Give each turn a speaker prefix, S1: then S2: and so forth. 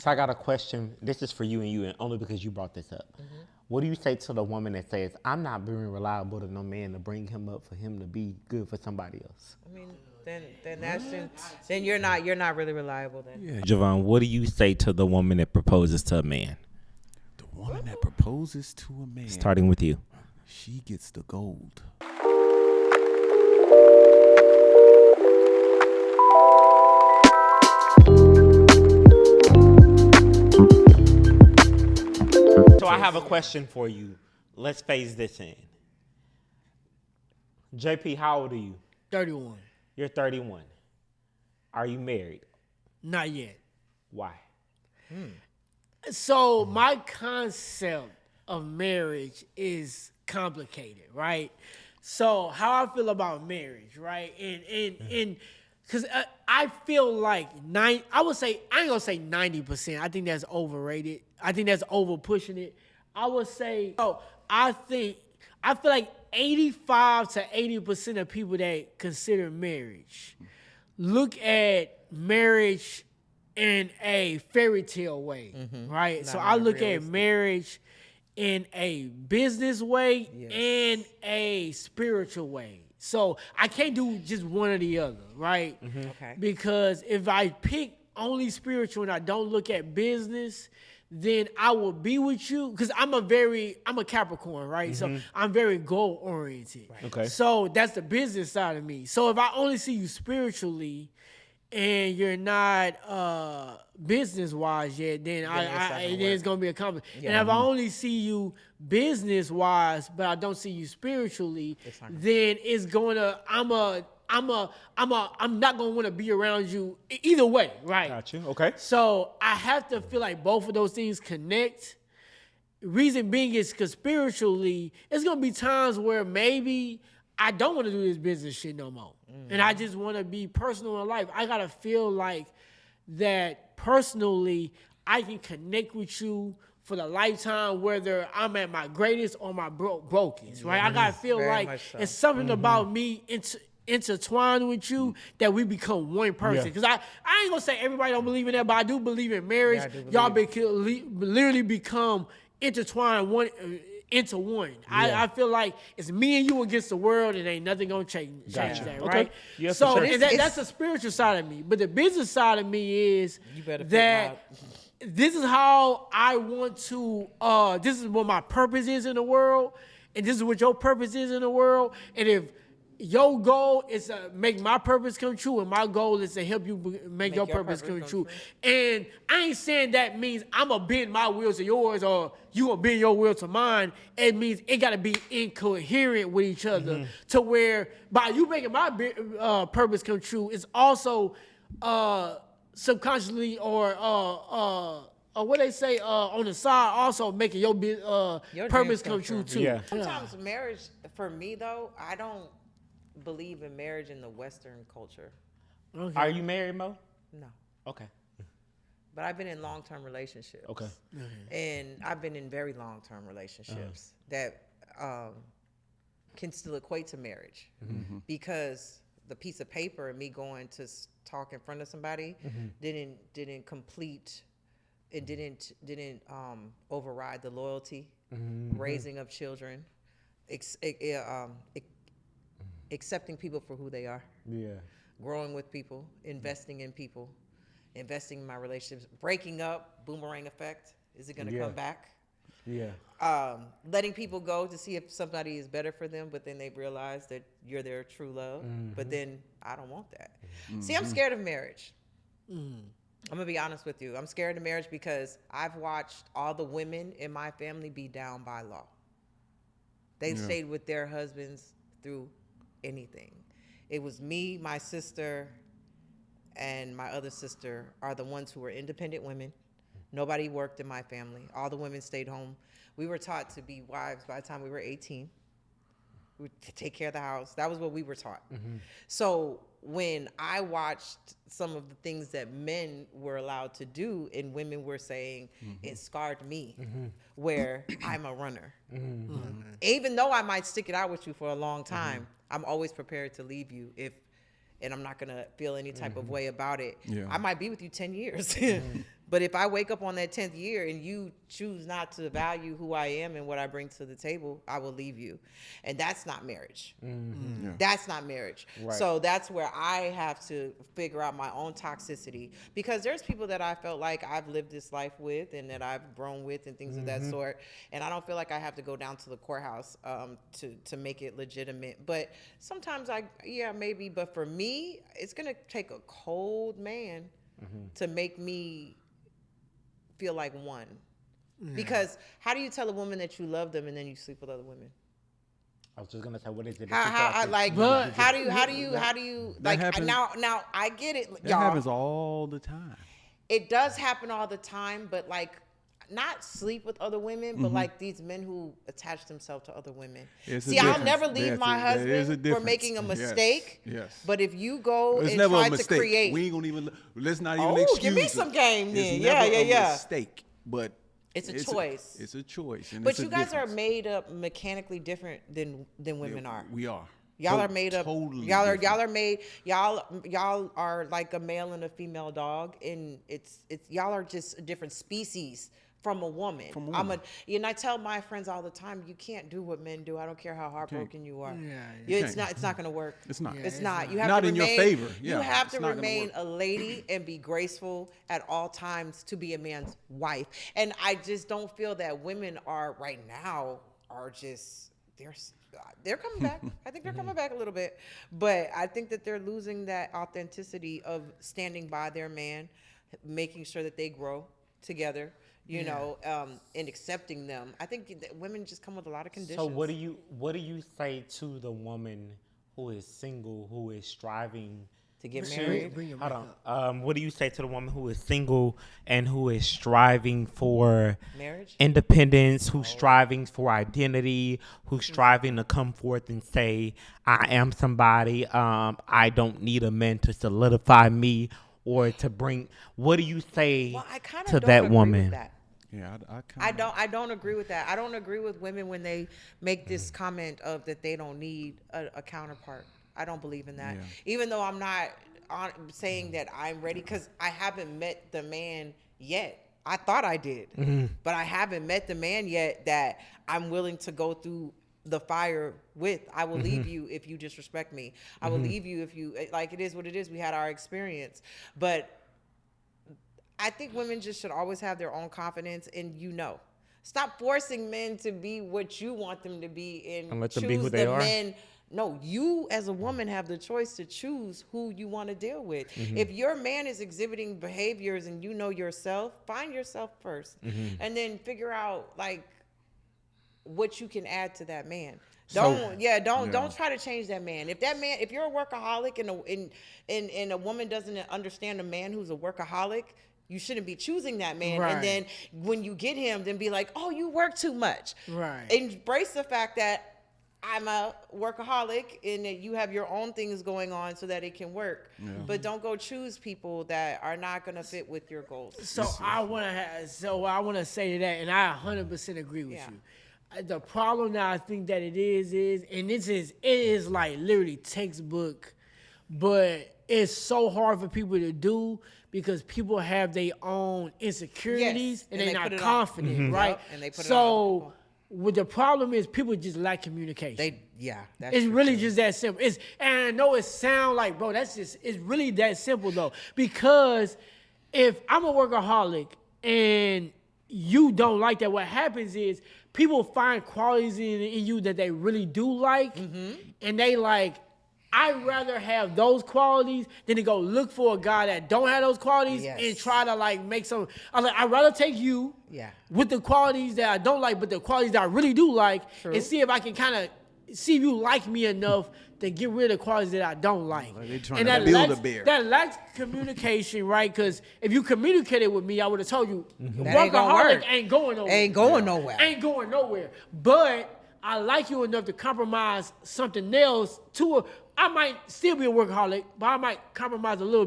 S1: So I got a question. This is for you, and only because you brought this up. What do you say to the woman that says, "I'm not being reliable to no man to bring him up for him to be good for somebody else"?
S2: I mean, then you're not really reliable then.
S3: Yeah.
S1: Javon, what do you say to the woman that proposes to a man?
S3: The woman that proposes to a man,
S1: Starting with you.
S3: she gets the gold.
S1: So I have a question for you. Let's phase this in. JP, how old are you?
S4: 31.
S1: You're 31. Are you married?
S4: Not yet.
S1: Why?
S4: So my concept of marriage is complicated, right? So how I feel about marriage, right? And because I feel like I would say, I ain't gonna say 90%. I think that's overrated. I think that's over pushing it. I would say, I feel like 85 to 80% of people that consider marriage look at marriage in a fairy tale way, right? So I look at marriage in a business way and a spiritual way. So I can't do just one or the other, right?
S2: Okay.
S4: Because if I pick only spiritual and I don't look at business, then I will be with you, because I'm a Capricorn, right? So I'm very goal oriented.
S1: Right. Okay.
S4: So that's the business side of me. So if I only see you spiritually and you're not business wise yet, then it's gonna be a conflict. And if I only see you business wise, but I don't see you spiritually, then it's gonna I'm not gonna want to be around you either way, right?
S1: Got you. Okay.
S4: So I have to feel like both of those things connect. Reason being is because spiritually, it's gonna be times where maybe I don't want to do this business shit no more. And I just want to be personal in life. I gotta feel like that personally, I can connect with you for the lifetime, whether I'm at my greatest or my brokest, right? I gotta feel
S2: Very
S4: like
S2: much so.
S4: it's something about me intertwined with you that we become one person. Because I ain't gonna say everybody don't believe in that, but I do believe in marriage.
S2: Yeah, I do
S4: Y'all literally become intertwined into one. I feel like it's me and you against the world, and ain't nothing gonna change
S1: Gotcha.
S4: that,
S1: Okay.
S4: right?
S1: Yeah, for
S4: So
S1: sure.
S4: and that's the spiritual side of me. But the business side of me is
S2: You better fit
S4: that this is how I want to, this is what my purpose is in the world, and this is what your purpose is in the world. And if your goal is to make my purpose come true, and my goal is to help you make your purpose come true. And I ain't saying that means I'm going to bend my will to yours or you going to bend your will to mine. It means it got to be incoherent with each other to where by you making my purpose come true, it's also subconsciously or what they say on the side, also making your purpose
S2: dreams
S4: come
S2: come
S4: true
S2: true.
S4: too.
S1: Yeah.
S2: Sometimes marriage, for me though, I don't believe in marriage in the Western culture.
S4: Okay.
S1: Are you married, Mo?
S2: No.
S1: Okay.
S2: But I've been in long-term relationships.
S1: Okay.
S2: And I've been in very long-term relationships that can still equate to marriage. Because the piece of paper and me going to talk in front of somebody didn't complete, it didn't override the loyalty, raising of children, accepting people for who they are, growing with people, investing in people, investing in my relationships, breaking up, boomerang effect. Is it going to come back? Letting people go to see if somebody is better for them, but then they realize that you're their true love. But then I don't want that. See, I'm scared of marriage. I'm going to be honest with you. I'm scared of marriage because I've watched all the women in my family be down by law. They stayed with their husbands through anything. It was me, my sister, and my other sister are the ones who were independent women. Nobody worked in my family. All the women stayed home. We were taught to be wives by the time we were 18. We would take care of the house. That was what we were taught. So when I watched some of the things that men were allowed to do and women were saying, it scarred me, where I'm a runner. Even though I might stick it out with you for a long time, I'm always prepared to leave you and I'm not gonna feel any type of way about it. I might be with you 10 years, But if I wake up on that 10th year and you choose not to value who I am and what I bring to the table, I will leave you. And that's not marriage.
S3: Yeah.
S2: That's not marriage.
S1: Right.
S2: So that's where I have to figure out my own toxicity, because there's people that I felt like I've lived this life with and that I've grown with and things of that sort. And I don't feel like I have to go down to the courthouse to make it legitimate. But sometimes maybe. But for me, it's going to take a cold man to make me feel like one. Because how do you tell a woman that you love them and then you sleep with other women?
S1: I was just gonna say, what is it?
S2: How do you like
S3: happens-
S2: now I get it,
S3: That
S2: y'all.
S3: happens all the time.
S2: It does happen all the time, but like not sleep with other women, but like these men who attach themselves to other women.
S3: It's a
S2: See, I'll
S3: difference.
S2: never leave my
S3: There is a
S2: husband for
S3: difference.
S2: making a
S3: Yes,
S2: mistake.
S3: yes.
S2: But if you go
S3: It's
S2: and
S3: never
S2: try
S3: a mistake.
S2: to create,
S3: We ain't gonna even. Let's not even
S2: Oh,
S3: excuse
S2: give me
S3: it.
S2: some game then.
S3: It's
S2: Yeah,
S3: never a
S2: yeah.
S3: mistake, but
S2: It's a choice.
S3: It's a choice. And
S2: but
S3: it's a
S2: you guys are
S3: difference.
S2: made up mechanically different than women are.
S3: We are.
S2: Y'all are made up.
S3: Totally
S2: Y'all
S3: different.
S2: are made. Y'all are like a male and a female dog, and it's y'all are just a different species from a woman. And I tell my friends all the time, you can't do what men do. I don't care how heartbroken you are. It's not going to work.
S3: It's not.
S2: It's not. You have
S3: Not
S2: to
S3: in your
S2: remain,
S3: favor.
S2: You
S3: Yeah,
S2: have
S3: it's
S2: to
S3: not gonna
S2: remain
S3: work.
S2: a lady and be graceful at all times to be a man's wife. And I just don't feel that women are right now are just they're coming back. I think they're coming back a little bit, but I think that they're losing that authenticity of standing by their man, making sure that they grow together. You know, and accepting them. I think that women just come with a lot of conditions.
S1: So what do you say to the woman who is single, who is striving
S2: to get married?
S1: Hold on. What do you say to the woman who is single and who is striving for
S2: Marriage?
S1: independence, who's striving for identity, who's striving to come forth and say, I am somebody. I don't need a man to solidify me or to bring. What do you say
S2: Well, I kind
S1: to
S2: of
S1: that
S2: agree
S1: woman?
S2: with that.
S3: Yeah, I
S2: don't agree with that. I don't agree with women when they make this comment of that they don't need a counterpart. I don't believe in that.
S3: Yeah.
S2: Even though I'm not saying that I'm ready, because I haven't met the man yet. I thought I did, but I haven't met the man yet that I'm willing to go through the fire with. I will leave you if you disrespect me. I will leave you if you, like, it is what it is. We had our experience, but I think women just should always have their own confidence, and stop forcing men to be what you want them to be, and
S1: let them
S2: choose
S1: be who they
S2: the
S1: are.
S2: men. No, you as a woman have the choice to choose who you want to deal with. If your man is exhibiting behaviors and you know yourself, find yourself first, and then figure out like what you can add to that man. Don't try to change that man. If you're a workaholic and a woman doesn't understand a man who's a workaholic, you shouldn't be choosing that man.
S4: Right.
S2: And then when you get him, then be like, oh, you work too much.
S4: Right.
S2: Embrace the fact that I'm a workaholic and that you have your own things going on so that it can work. Yeah. But don't go choose people that are not going to fit with your goals.
S4: So I want to say to that, and I 100% agree with you. The problem that I think that it is, and it is like literally textbook, but it's so hard for people to do because people have their own insecurities and they're not confident, right?
S2: Yep, and they put it
S4: so what the problem is, people just lack communication. It's really just that simple. And I know it sounds like, bro, it's really that simple though. Because if I'm a workaholic and you don't like that, what happens is people find qualities in you that they really do like, and they like, I'd rather have those qualities than to go look for a guy that don't have those qualities and try to like make some. I'd rather take you with the qualities that I don't like, but the qualities that I really do like, and see if I can kind of see if you like me enough to get rid of the qualities that I don't like.
S3: They're trying to build a bear.
S4: That lacks communication, right? Because if you communicated with me, I would have told you,
S2: That ain't gonna work.
S4: ain't going nowhere.
S2: Ain't going nowhere.
S4: But I like you enough to compromise something else I might still be a workaholic, but I might compromise a little bit.